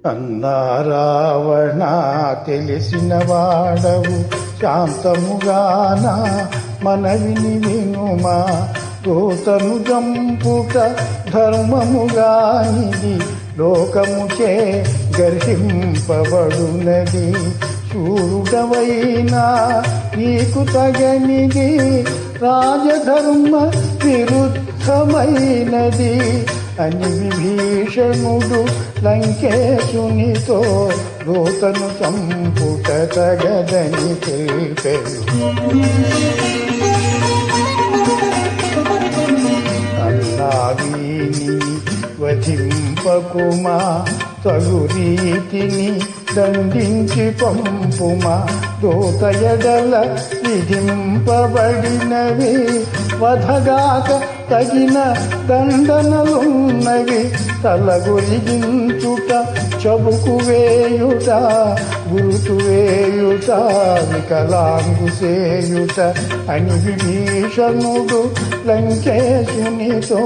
అన్నా రావణ తెలిసిన వాడవు శాంతముగాన మనవిని వినుమా. దూతను జంపుట ధర్మముగానిది లోకముచే గర్హింపబడునది. శూరుడవైనా నీకు తగనిది రాజధర్మ విరుద్ధమైనది అని విభీషణుడు లంకేశునితో దూతను చంపుట తగదని తెలిపెను. అన్నావీని వధింపకుమా, తగు రీతిని దండించి పంపుమా. దూత ఎడల విధింపబడినవి వధగాక తగిన దండనలున్నవి. తలగొరిగించుట, చబుకు వేయుట, గురుతు వేయుట, వికలాంగు చేయుట అని విభీషణుడు లంకేశునితో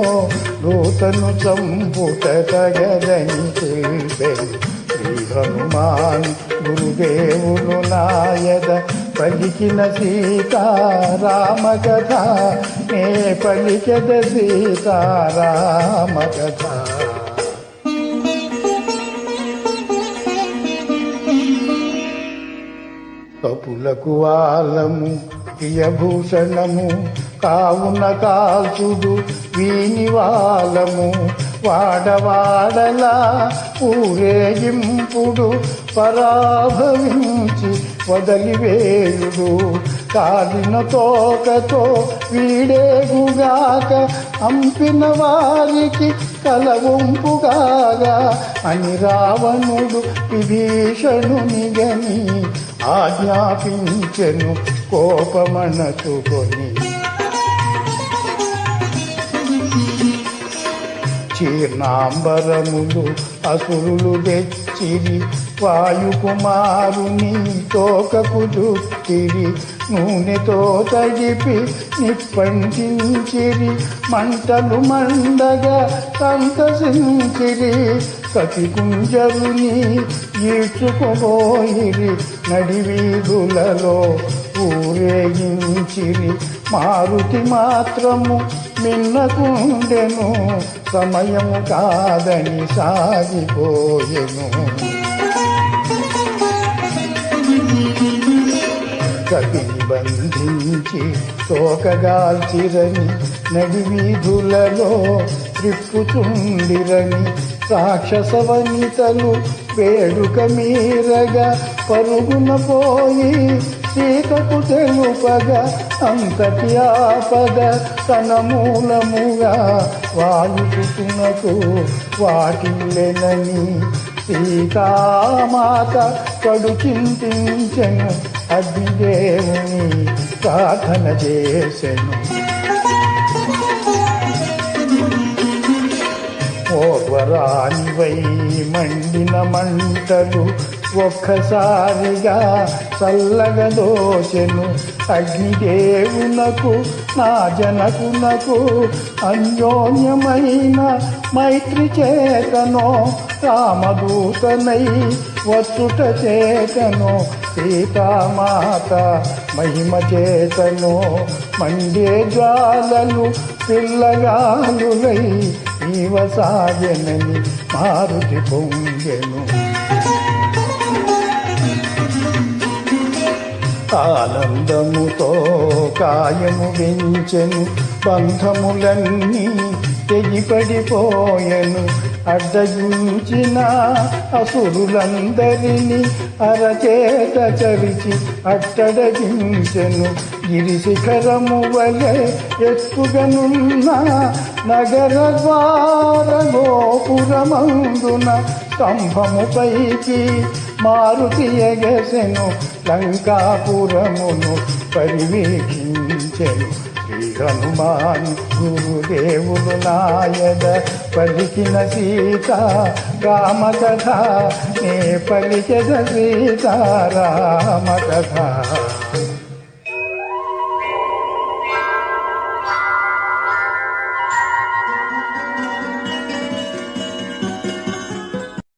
దూతను చంపుట తగదని తెలిపెను. శ్రీ హనుమాన్ గురుదేవులు నాయద పలికిన సీతారామ కథ, నే పలికెద సీతారామ కథ. కపులకు వాలము ప్రియభూషణము, కావున కాల్చుడు వీని వాలము. వాడవాడలా ఊరేగింపుడు, పరాభవించి వదలివేయుడు. కాలిన తోకతో వీడేగుగాక, అంపిన వారికి కలవంపుగాగా అని రావణుడు విభీషణునిగని ఆజ్ఞాపించెను కోపమనచుకొని. చీర్ణాంబరములు అసురులు తెచ్చిరి, వాయుకుమారుని తోకకు జుట్టిరి. నూనెతో తడిపి నిప్పంటించిరి, మంటలు మండగా సంతసించిరి. కపికుంజరుని ఈడ్చుకుపోయిరి, నడివీధులలో ఊరేగించిరి. మారుతి మాత్రము మిన్నకుండెను, సమయము కాదని సాగిపోయెను. కపిని బంధించి తోకగాల్చిరని, నడివీధులలో త్రిప్పుచుండిరని. రాక్షస వనితలు వేడుక మీరగా, పరుగున పోయి సీతకు తెలుపగా. అంతటి ఆపద తన మూలముగా వాయుపునకు వాటిల్లెనని సీతామాత కడు చింతించెను, అగ్నిదేవుని ప్రార్థన చేసెను. ఓర్వరానివై మండిన మంటలు ఒక్కసారిగా చల్లగా దోచెను. అగ్నిదేవునకు నా జనకునకు అన్యోన్యమైన మైత్రి చేతనో, రామదూతనై వచ్చుట చేతనో, సీతామాత మహిమ చేతనో. మండే జ్వాలలు పిల్లగాలులై ఈవసాగెనని మారుతి పొంగెను. ఆనందముతో కాయము వెంచెను, బంధములన్నీ తెగిపడిపోయెను. అడ్డగించిన అసురులందరినీ అరచేత చరిచి అట్టడగించెను. గిరిశిఖరము వలె ఎత్తుగనున్న నగర ద్వార గోపురమందున స్తంభముపైకి మారుతి ఎగసెను, లంకాపురమును పరివేక్షించెను. శ్రీ హనుమాన్ గురుదేవులు నాయద పలికిన సీతారామ కథ, నే పలికెద సీతారామ కథ.